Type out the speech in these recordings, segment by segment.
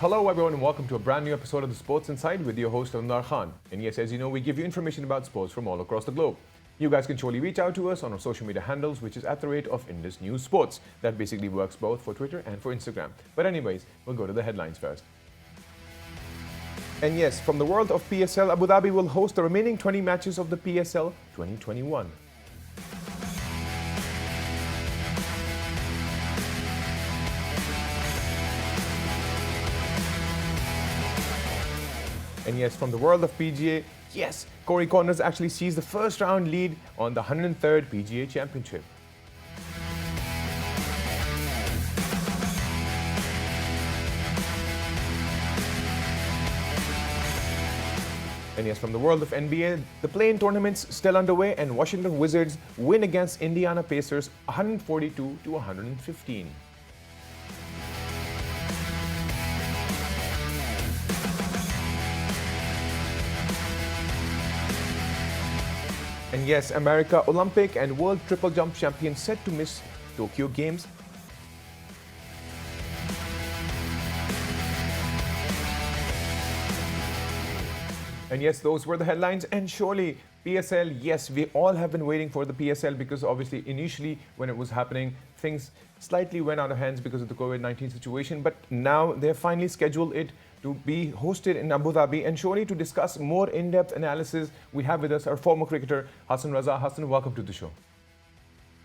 Hello everyone and welcome to a brand new episode of the Sports Inside with your host Amdar Khan. And yes, as you know, we give you information about sports from all across the globe. You guys can surely reach out to us on our social media handles, which is @Indus News Sports. That basically works both for Twitter and for Instagram. But anyways, we'll go to the headlines first. And yes, from the world of PSL, Abu Dhabi will host the remaining 20 matches of the PSL 2021. And yes, from the world of PGA, yes, Corey Connors actually sees the first round lead on the 103rd PGA Championship. And yes, from the world of NBA, the play-in tournament's still underway and Washington Wizards win against Indiana Pacers 142-115. And yes, America Olympic and World Triple Jump champion set to miss Tokyo Games. And yes, those were the headlines. And surely PSL, yes, we all have been waiting for the PSL because obviously initially when it was happening, things slightly went out of hands because of the COVID-19 situation. But now they have finally scheduled it to be hosted in Abu Dhabi. And surely to discuss more in-depth analysis, we have with us our former cricketer, Hassan Raza. Hassan, welcome to the show.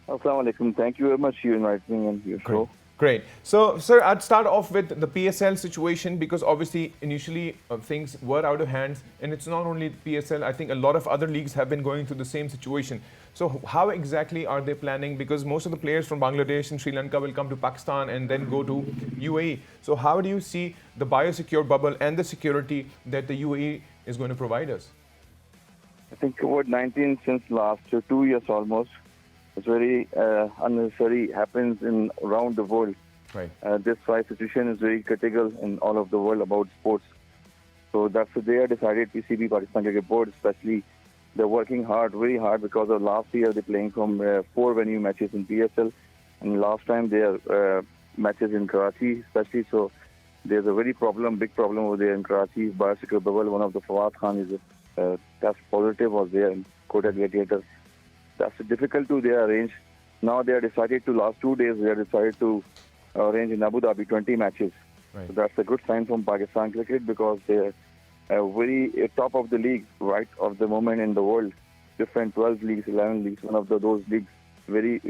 Assalamu alaikum. Thank you very much for inviting me on your show. Great. So, sir, I'd start off with the PSL situation because obviously initially things were out of hands, and it's not only the PSL. I think a lot of other leagues have been going through the same situation. So how exactly are they planning? Because most of the players from Bangladesh and Sri Lanka will come to Pakistan and then go to UAE. So how do you see the biosecure bubble and the security that the UAE is going to provide us? I think COVID-19 since last 2 years almost, it's very unnecessary happens in around the world. Right. This situation is very critical in all of the world about sports. So that's they have decided, PCB, Pakistan Cricket Board especially, they're working hard, very hard, because of last year they're playing from 4 venue matches in PSL, and last time their matches in Karachi especially. So there's a very big problem over there in Karachi. Biosecure bubble, one of the Fawad Khan is test positive was there in Kota Gladiator. That's difficult to arrange. Now they are decided to, last 2 days, they are decided to arrange in Abu Dhabi 20 matches. Right. So that's a good sign from Pakistan cricket because they're very top of the league right of the moment in the world. Different 12 leagues, 11 leagues, one of those leagues, very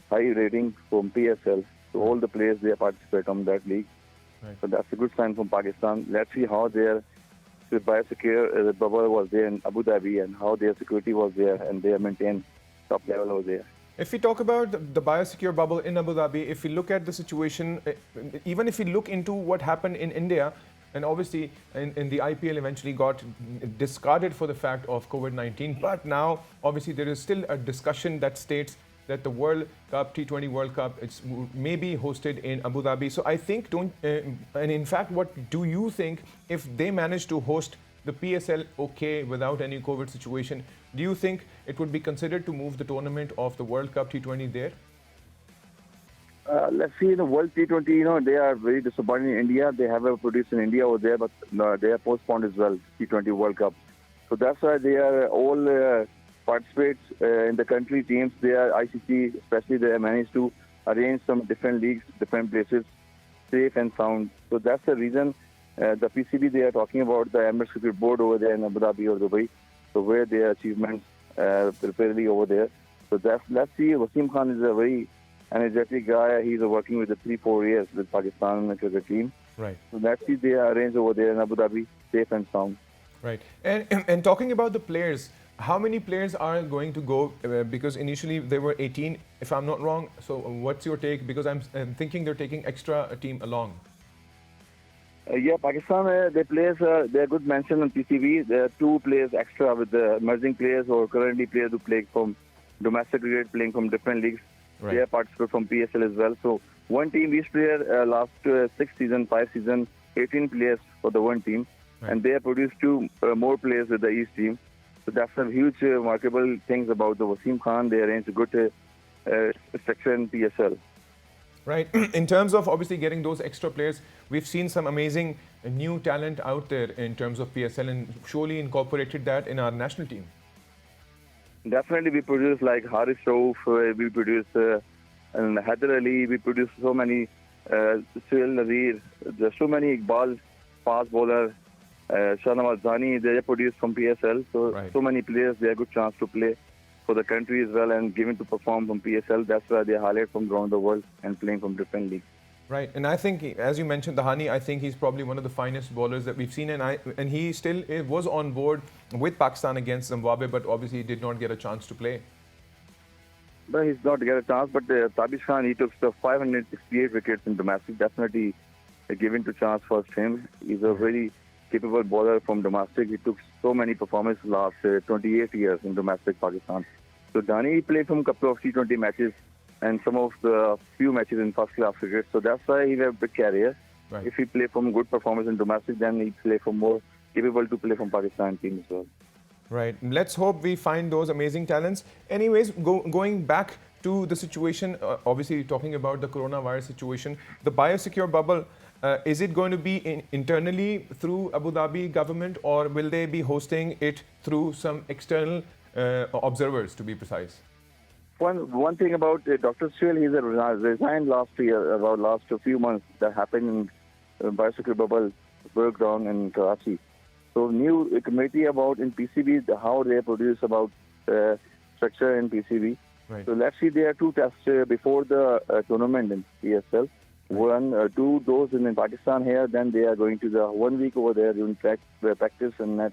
high rating from PSL. So all the players, they participate on that league. Right. So that's a good sign from Pakistan. Let's see how their biosecure bubble was there in Abu Dhabi and how their security was there, and they maintained top level over there. If we talk about the biosecure bubble in Abu Dhabi, if we look at the situation, even if we look into what happened in India, and obviously in the IPL eventually got discarded for the fact of COVID-19, but now obviously there is still a discussion that states that the World Cup, T20 World Cup, it's maybe hosted in Abu Dhabi. So I think, and in fact, what do you think if they manage to host the PSL okay without any COVID situation? Do you think it would be considered to move the tournament of the World Cup T20 there? Let's see, the World T20, they are very disappointing in India. They have produced in India over there, but they are postponed as well, T20 World Cup. So that's why they are all participates in the country teams. They are ICC, especially they have managed to arrange some different leagues, different places, safe and sound. So that's the reason the PCB, they are talking about the Emirates Cricket Board over there in Abu Dhabi or Dubai. So where their achievements preparely over there. So let's see. Wasim Khan is a very energetic guy. He's working with the 3-4 years with Pakistan cricket team. Right. So let's see, they are arranged over there in Abu Dhabi, safe and sound. Right. And talking about the players, how many players are going to go? Because initially there were 18, if I'm not wrong. So what's your take? Because I'm thinking they're taking extra team along. Yeah, Pakistan, their players, they're good mentioned on PCB. There are 2 players extra with the emerging players or currently players who play from domestic cricket, playing from different leagues. Right. They are participate from PSL as well. So one team, each player last 6 seasons, 5 seasons, 18 players for the one team. Right. And they have produced 2 more players with the East team. So that's some huge remarkable things about the Wasim Khan. They arranged a good structure in PSL. Right. In terms of obviously getting those extra players, we've seen some amazing new talent out there in terms of PSL and surely incorporated that in our national team. Definitely, we produce like Haris Rauf, we produce and Haider Ali, we produce so many, Suhail Nazir, there's so many Iqbal, fast bowler, Shahnawaz Zani, they are produced from PSL. So, Right. so many players, they have good chance to play for the country as well and given to perform from PSL. That's why they are highlighted from around the world and playing from different leagues. Right, and I think, as you mentioned, Dahani, I think he's probably one of the finest bowlers that we've seen, and he still was on board with Pakistan against Zimbabwe, but obviously he did not get a chance to play. But he's not get a chance. But Tabish Khan, he took the 568 wickets in domestic. Definitely given to chance first him. He's a very capable bowler from domestic. He took so many performances last 28 years in domestic Pakistan. So Dhani played from a couple of T20 matches and some of the few matches in first class cricket. So that's why he had a big career. Right. If he play from good performance in domestic, then he play from more capable to play from Pakistan team as well. Right. Let's hope we find those amazing talents. Anyways, going back to the situation, obviously talking about the coronavirus situation, the biosecure bubble, is it going to be internally through Abu Dhabi government, or will they be hosting it through some external observers, to be precise? One thing about Dr. Suhail, he's resigned last year, about last few months. That happened in biosecure bubble broke down in Karachi. So new committee about in PCB, how they produce about structure in PCB. Right. So let's see, there are two tests before the tournament in PSL. One, two those in Pakistan here, then they are going to the 1 week over there doing practice and net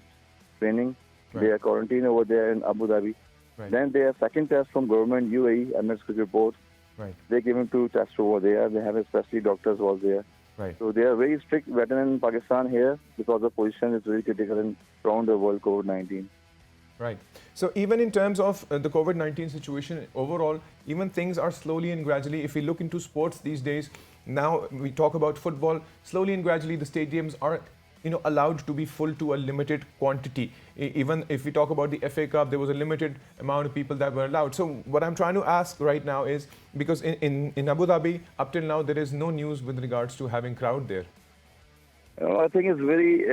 training. Right. They are quarantined over there in Abu Dhabi. Right. Then they have second test from government, UAE, Emirates Cricket Board. Right. They give him two tests over there. They have especially doctors was there. Right. So they are very strict veteran in Pakistan here because the position is very critical in around the world COVID-19. Right. So even in terms of the COVID-19 situation overall, even things are slowly and gradually, if we look into sports these days, now we talk about football, slowly and gradually the stadiums are allowed to be full to a limited quantity. Even if we talk about the FA Cup, there was a limited amount of people that were allowed. So what I'm trying to ask right now is, because in Abu Dhabi, up till now, there is no news with regards to having crowd there. I think it's very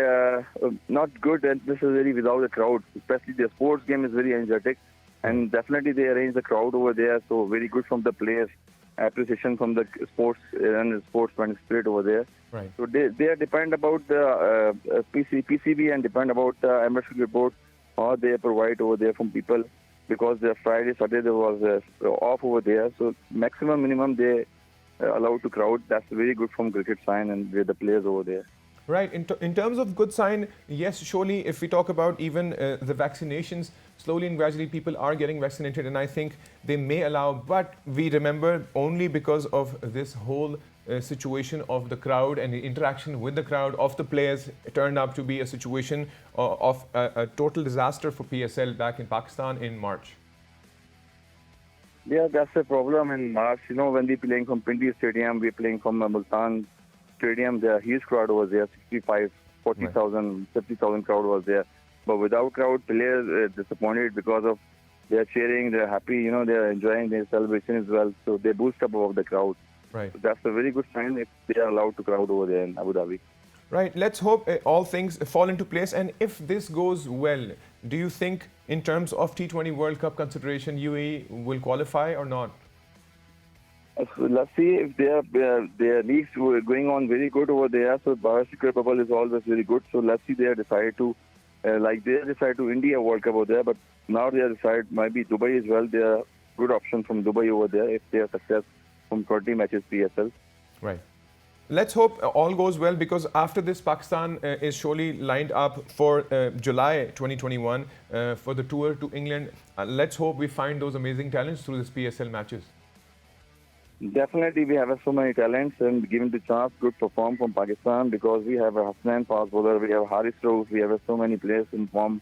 not good, and this is really without a crowd. Especially the sports game is very energetic, and definitely they arrange the crowd over there. So very good from the players, appreciation from the sports and the sportsman spirit over there. Right. So they are depend about the PCB and depend about the Emirates Cricket Board, how they provide over there from people, because the Friday, Saturday was off over there. So maximum, minimum they allowed to crowd. That's very good from cricket sign and with the players over there. Right. In terms of good sign, yes, surely if we talk about even the vaccinations, slowly and gradually people are getting vaccinated, and I think they may allow, but we remember only because of this whole situation of the crowd and the interaction with the crowd of the players, it turned out to be a situation of a total disaster for PSL back in Pakistan in March. Yeah, that's the problem in March. When we're playing from Pindi Stadium, we're playing from Multan Stadium, there are huge crowd was there, 65, 40,000, 50,000 crowd was there. But without crowd, players disappointed because of they're cheering, they're happy, they're enjoying their celebration as well. So they boost up above the crowd. Right. So that's a very good sign if they are allowed to crowd over there in Abu Dhabi. Right. Let's hope all things fall into place. And if this goes well, do you think in terms of T20 World Cup consideration, UAE will qualify or not? So let's see if their leagues were going on very good over there. So biosecure bubble is always very good. So let's see they decide to, they decide to India World Cup over there. But now they decide maybe Dubai as well. They are good option from Dubai over there if they are success from 20 matches PSL. Right. Let's hope all goes well, because after this, Pakistan is surely lined up for July 2021 for the tour to England. Let's hope we find those amazing talents through this PSL matches. Definitely, we have so many talents and given the chance, good perform from Pakistan, because we have a Hassan fast bowler, we have Haris Rauf, we have so many players in form.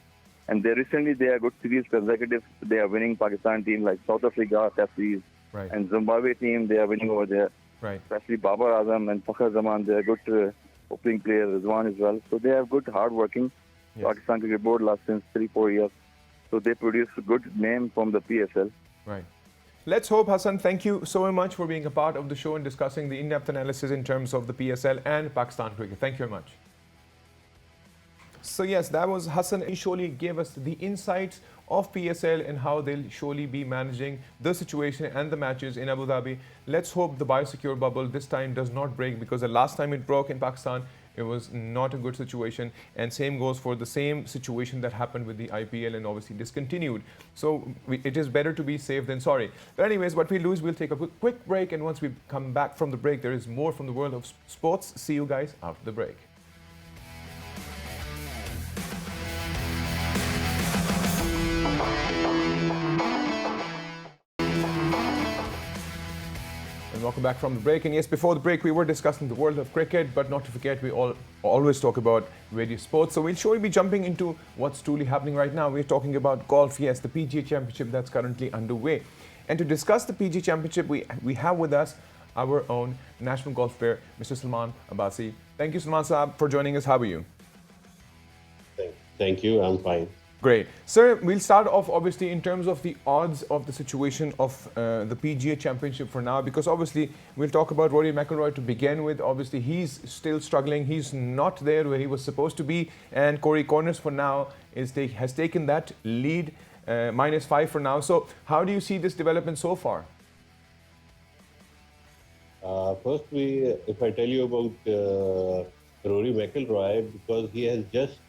And they are good series consecutive. They are winning Pakistan team like South Africa Test series, right. And Zimbabwe team, they are winning over there. Right. Especially Babar Azam and Fakhar Zaman, they are good opening players, Rizwan as well. So they have good hard working. Yes. Pakistan Cricket Board last since 3-4 years. So they produce a good name from the PSL. Right. Let's hope, Hassan. Thank you so much for being a part of the show and discussing the in-depth analysis in terms of the PSL and Pakistan cricket. Thank you very much. So yes, that was Hassan. He surely gave us the insights of PSL and how they'll surely be managing the situation and the matches in Abu Dhabi. Let's hope the biosecure bubble this time does not break, because the last time it broke in Pakistan, it was not a good situation. And same goes for the same situation that happened with the IPL and obviously discontinued. So it is better to be safe than sorry. But anyways, what we lose, we'll take a quick break. And once we come back from the break, there is more from the world of sports. See you guys after the break. And welcome back from the break. And yes, before the break, we were discussing the world of cricket, but not to forget, we always talk about various sports. So we'll surely be jumping into what's truly happening right now. We're talking about golf, yes, the PGA Championship that's currently underway. And to discuss the PGA Championship, we have with us our own national golf player, Mr. Salman Abbasi. Thank you, Salman Saab, for joining us. How are you? Thank you. I'm fine. Great. Sir, we'll start off obviously in terms of the odds of the situation of the PGA Championship for now, because obviously we'll talk about Rory Mcilroy to begin with. Obviously, he's still struggling. He's not there where he was supposed to be. And Corey Connors for now has taken that lead, -5 for now. So how do you see this development so far? First, if I tell you about Rory Mcilroy, because he has just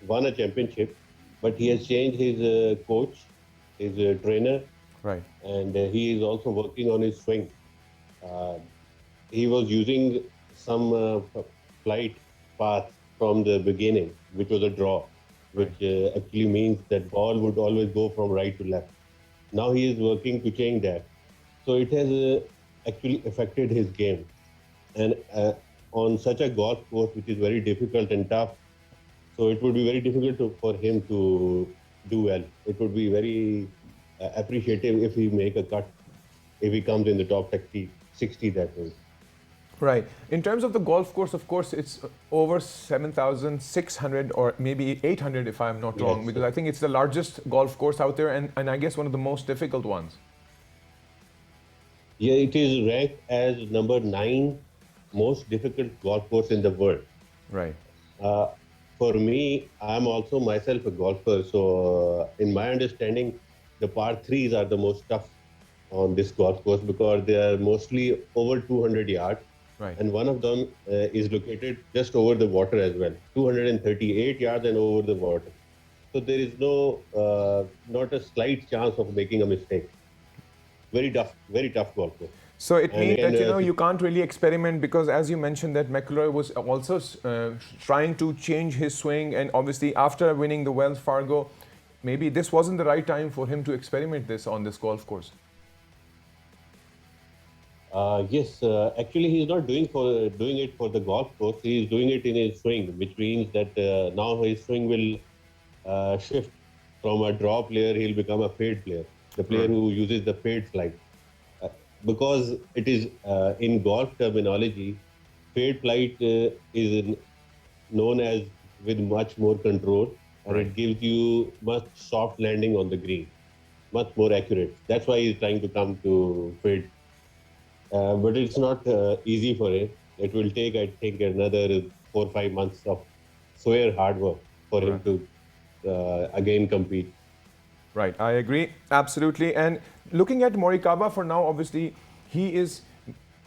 won a championship, but he has changed his coach, his trainer, right? And he is also working on his swing. He was using some flight path from the beginning, which was a draw, which actually means that ball would always go from right to left. Now he is working to change that. So it has actually affected his game. And on such a golf course, which is very difficult and tough, so it would be very difficult for him to do well. It would be very appreciative if he make a cut, if he comes in the top 60 that way. Right. In terms of the golf course, of course, it's over 7,600 or maybe 800 if I'm not wrong, because I think it's the largest golf course out there and I guess one of the most difficult ones. Yeah, it is ranked as number 9 most difficult golf course in the world. Right. For me, I'm also myself a golfer, so in my understanding, the par 3s are the most tough on this golf course because they are mostly over 200 yards. Right. And one of them is located just over the water as well, 238 yards and over the water. So there is not a slight chance of making a mistake. Very tough golf course. So it means that you can't really experiment, because as you mentioned that McIlroy was also trying to change his swing, and obviously after winning the Wells Fargo, maybe this wasn't the right time for him to experiment on this golf course. Yes, actually he's not doing it for the golf course. He's doing it in his swing, which means that now his swing will shift from a draw player. He'll become a fade player, the player who uses the fade flight. Because it is in golf terminology, fade flight is known as with much more control, and it gives you much soft landing on the green, much more accurate. That's why he's trying to come to fade. But it's not easy for him. It will take, I think, another 4 or 5 months of sheer hard work for him to again compete. Right, I agree, absolutely. And looking at Morikawa for now, obviously, he is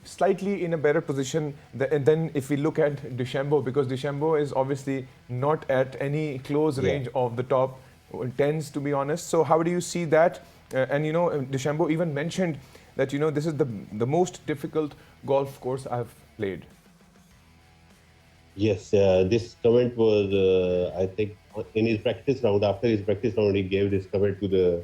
slightly in a better position than if we look at DeChambeau, because DeChambeau is obviously not at any close range of the top 10s, to be honest. So how do you see that? And DeChambeau even mentioned that, this is the most difficult golf course I've played. Yes, this comment was, I think, in his practice round. After his practice round, he gave this comment to the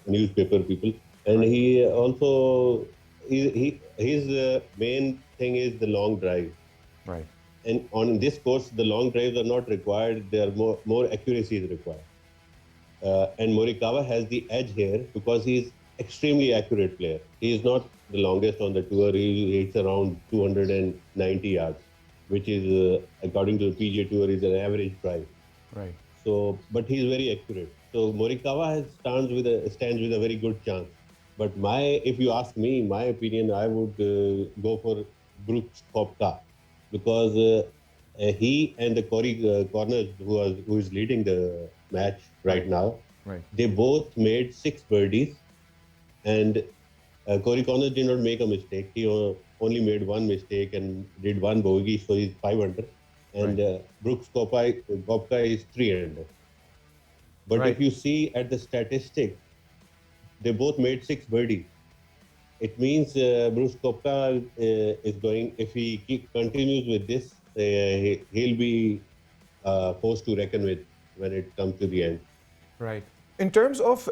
newspaper people. And he also, his main thing is the long drive. Right. And on this course, the long drives are not required. There are more accuracy is required. And Morikawa has the edge here because he's extremely accurate player. He is not the longest on the tour. He hits around 290 yards, which is, according to the PGA Tour, is an average drive. Right. So, but he's very accurate. So Morikawa stands with a very good chance. But if you ask me, my opinion, I would go for Brooks Koepka because he and the Corner who is leading the match right Right. now, Right. they both made 6 birdies, and Corey Connors did not make a mistake. He only made one mistake and did one bogey, so he's 5 under. And Right. Koepka is 3 under. But if Right. you see at the statistics, they both made 6 birdies. It means Bruce Koepka is going, if continues with this, he'll be forced to reckon with when it comes to the end. Right. In terms of,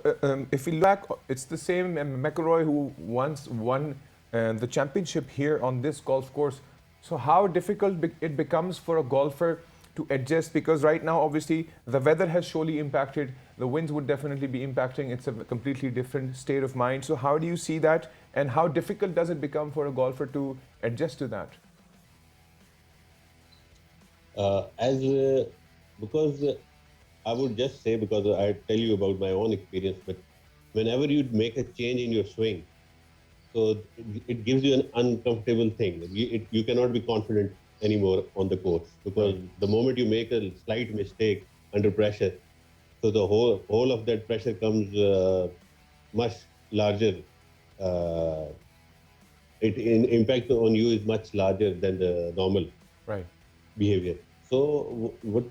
if we look back, it's the same McIlroy who once won the championship here on this golf course. So how difficult it becomes for a golfer to adjust, because right now obviously the weather has surely impacted, the winds would definitely be impacting, it's a completely different state of mind. So how do you see that, and how difficult does it become for a golfer to adjust to that? As Because I would just say, because I tell you about my own experience, but whenever you make a change in your swing, so it gives you an uncomfortable thing. You cannot be confident anymore on the course, because the moment you make a slight mistake under pressure, so the whole of that pressure comes much larger. Uh, Impact on you is much larger than the normal Right. behavior. So what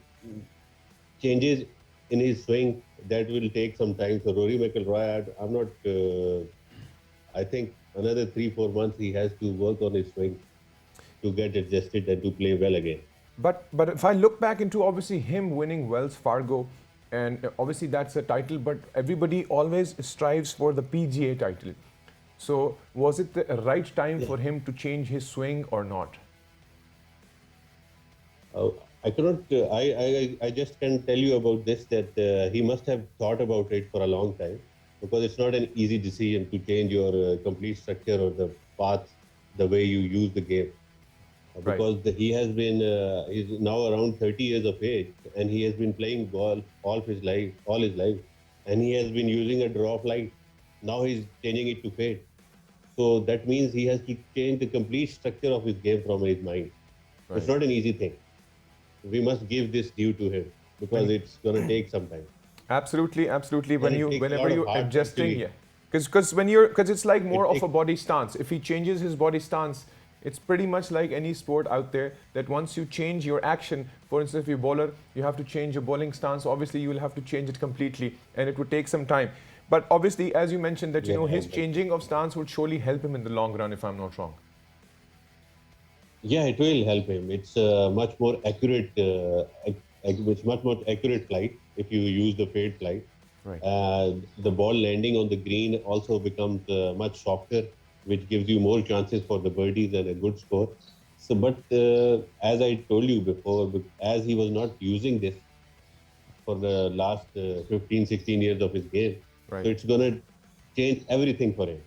changes in his swing, that will take some time. So Rory Mcilroy, I'm not. I think another 3-4 months he has to work on his swing to get adjusted and to play well again. But if I look back into obviously him winning Wells Fargo, and obviously that's a title, but everybody always strives for the PGA title. So was it the right time for him to change his swing or not? I cannot. I just can tell you about this, that he must have thought about it for a long time, because it's not an easy decision to change your complete structure or the path, the way you use the game. Right. Because he's now around 30 years of age, and he has been playing golf all his life, and he has been using a draw flight. Now he's changing it to fade. So that means he has to change the complete structure of his game from his mind. Right. It's not an easy thing. We must give this due to him, because it's going to take some time. Absolutely, absolutely. And it takes a Whenever lot of you're heart, adjusting, actually. yeah, because it's like more of takes- a body stance. If he changes his body stance, it's pretty much like any sport out there, that once you change your action, for instance, if you're bowler, you have to change your bowling stance. Obviously, you will have to change it completely, and it would take some time. But obviously, as you mentioned, that his changing of stance would surely help him in the long run, if I'm not wrong. Yeah, it will help him. It's much more accurate. It's much more accurate flight if you use the fade flight. Right. The ball landing on the green also becomes much softer, which gives you more chances for the birdies and a good score. So, but as I told you before, as he was not using this for the last 15, 16 years of his game, Right. so it's going to change everything for him.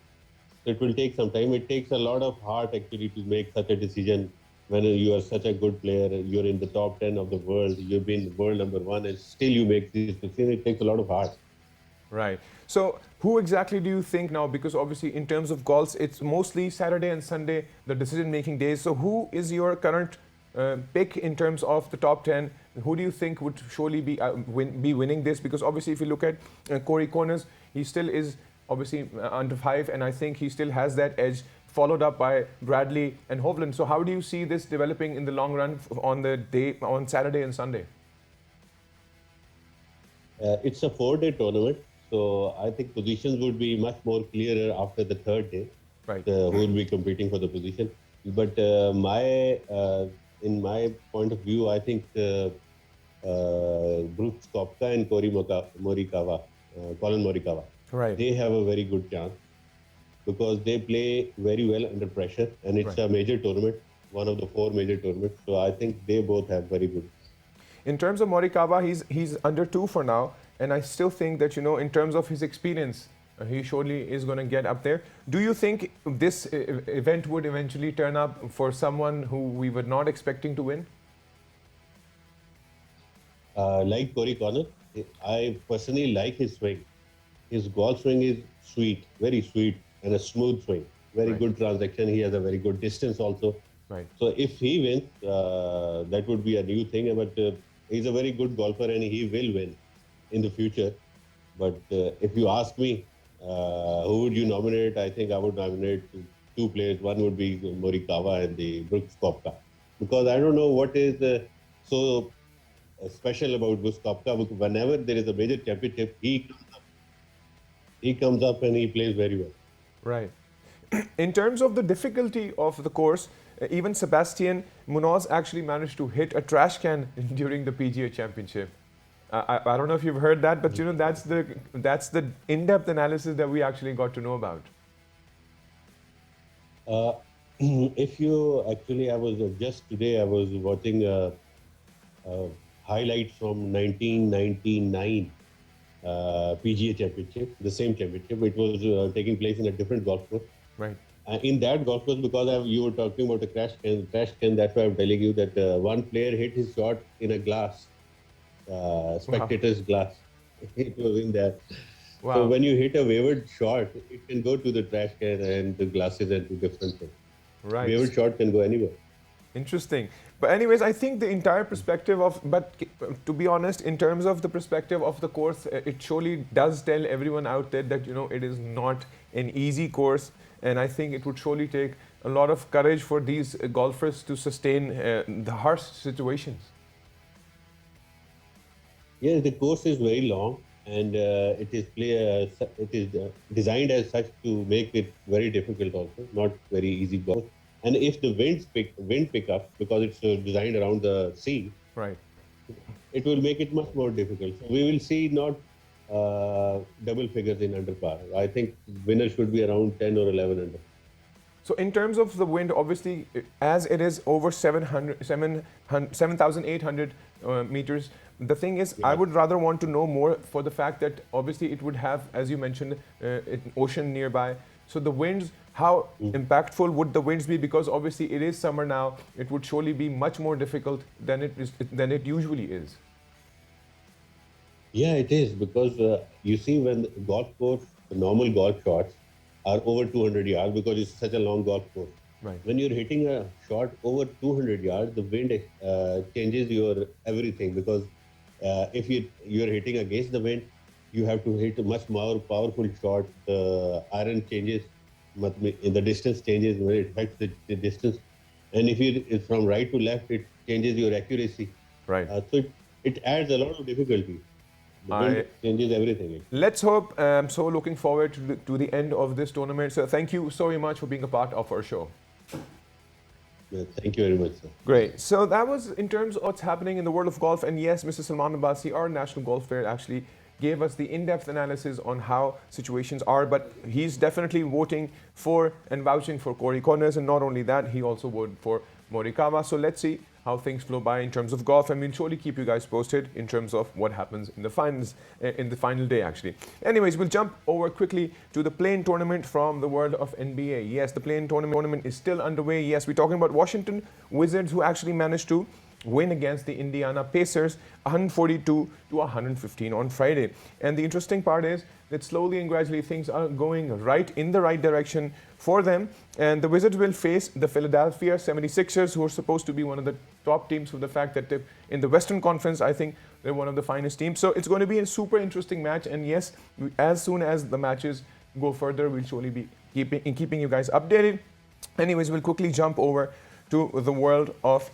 So it will take some time. It takes a lot of heart actually to make such a decision when you are such a good player, you're in the top 10 of the world, you've been world #1, and still you make this decision. It takes a lot of heart. Right. So, who exactly do you think now? Because obviously, in terms of golf, it's mostly Saturday and Sunday, the decision-making days. So, who is your current pick in terms of the top 10? Who do you think would surely be winning this? Because obviously, if you look at Corey Connors, he still is obviously under 5, and I think he still has that edge, followed up by Bradley and Hovland. So, how do you see this developing in the long run on Saturday and Sunday? It's a 4-day tournament, so I think positions would be much more clearer after the third day. Right. Who will be competing for the position? But in my point of view, I think Brooks Koepka and Colin Morikawa, Right. they have a very good chance, because they play very well under pressure, and it's a major tournament, one of the 4 major tournaments. So I think they both have very good. In terms of Morikawa, he's under 2 for now, and I still think that in terms of his experience, he surely is going to get up there. Do you think this event would eventually turn up for someone who we were not expecting to win? Like Corey Connor, I personally like his swing. His golf swing is sweet, very sweet, and a smooth swing. Very Right. good transaction. He has a very good distance also. Right. So if he wins, that would be a new thing. But he's a very good golfer and he will win in the future. But if you ask me, who would you nominate? I think I would nominate two players. One would be Morikawa and the Brooks Koepka. Because I don't know what is so special about Brooks Koepka. Because whenever there is a major championship, he comes up and he plays very well. Right. In terms of the difficulty of the course, even Sebastian Munoz actually managed to hit a trash can during the PGA Championship. I don't know if you've heard that, but you know that's the in-depth analysis that we actually got to know about. If you actually, I was just today, I was watching a highlight from 1999 PGA Championship, the same championship. It was taking place in a different golf course. Right. In that golf course, because you were talking about a crash can, that's why I'm telling you that one player hit his shot in a glass, spectator's glass. It was in there. Wow. So when you hit a wavered shot, it can go to the trash can and the glasses and to different things. Right. Wavered shot can go anywhere. Interesting. But anyways, I think the entire perspective of, but to be honest, in terms of the perspective of the course, it surely does tell everyone out there that, you know, it is not an easy course. And I think it would surely take a lot of courage for these golfers to sustain the harsh situations. Yes, the course is very long and it is designed as such to make it very difficult also, not very easy golf. And if the wind pick up, because it's designed around the sea, Right. it will make it much more difficult. So we will see not double figures in under par. I think winner should be around 10 or 11 under. So in terms of the wind, obviously, as it is over 7,800 meters, the thing is, I would rather want to know more for the fact that obviously it would have, as you mentioned, an ocean nearby. So the winds, how impactful would the winds be? Because obviously it is summer now. It would surely be much more difficult than it usually is. Yeah, it is because you see when the golf course, the normal golf shots are over 200 yards because it's such a long golf course. Right. When you're hitting a shot over 200 yards, the wind changes your everything because if you're hitting against the wind, you have to hit a much more powerful shot. The iron changes, the distance changes when it affects the distance. And if it's from right to left, it changes your accuracy. Right. So it adds a lot of difficulty. The wind changes everything. Let's hope. So looking forward to the end of this tournament. So thank you so very much for being a part of our show. Yeah, thank you very much, sir. Great. So that was in terms of what's happening in the world of golf. And yes, Mr. Salman Abbasi, our National Golf Fair, actually gave us the in-depth analysis on how situations are. But he's definitely voting for and vouching for Corey Connors. And not only that, he also voted for Morikawa. So let's see how things flow by in terms of golf, and we'll surely keep you guys posted in terms of what happens in the finals, in the final day actually. Anyways, we'll jump over quickly to the play-in tournament from the world of NBA. Yes, the play-in tournament is still underway. Yes, we're talking about Washington Wizards, who actually managed to win against the Indiana Pacers 142 to 115 on Friday. And the interesting part is that slowly and gradually things are going in the right direction for them. And the Wizards will face the Philadelphia 76ers, who are supposed to be one of the top teams for the fact that in the Western Conference, I think they're one of the finest teams. So it's going to be a super interesting match. And yes, as soon as the matches go further, we'll surely be keeping you guys updated. Anyways, we'll quickly jump over to the world of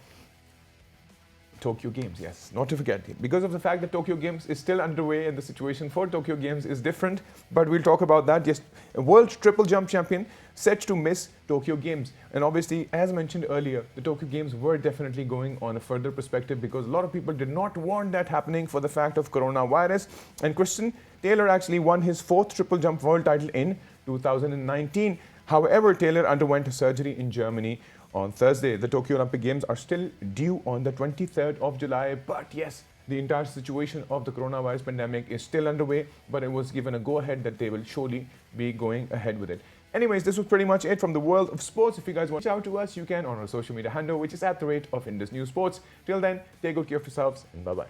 Tokyo Games, yes, not to forget. Because of the fact that Tokyo Games is still underway and the situation for Tokyo Games is different, but we'll talk about that. Yes, a world triple jump champion set to miss Tokyo Games. And obviously, as mentioned earlier, the Tokyo Games were definitely going on a further perspective because a lot of people did not want that happening for the fact of coronavirus. And Christian Taylor actually won his fourth triple jump world title in 2019. However, Taylor underwent surgery in Germany on Thursday. The Tokyo Olympic Games are still due on the 23rd of July, but yes, the entire situation of the coronavirus pandemic is still underway, but it was given a go-ahead that they will surely be going ahead with it. Anyways, this was pretty much it from the world of sports. If you guys want to reach out to us, you can on our social media handle, which is @Indus News Sports. Till then, take good care of yourselves and bye-bye.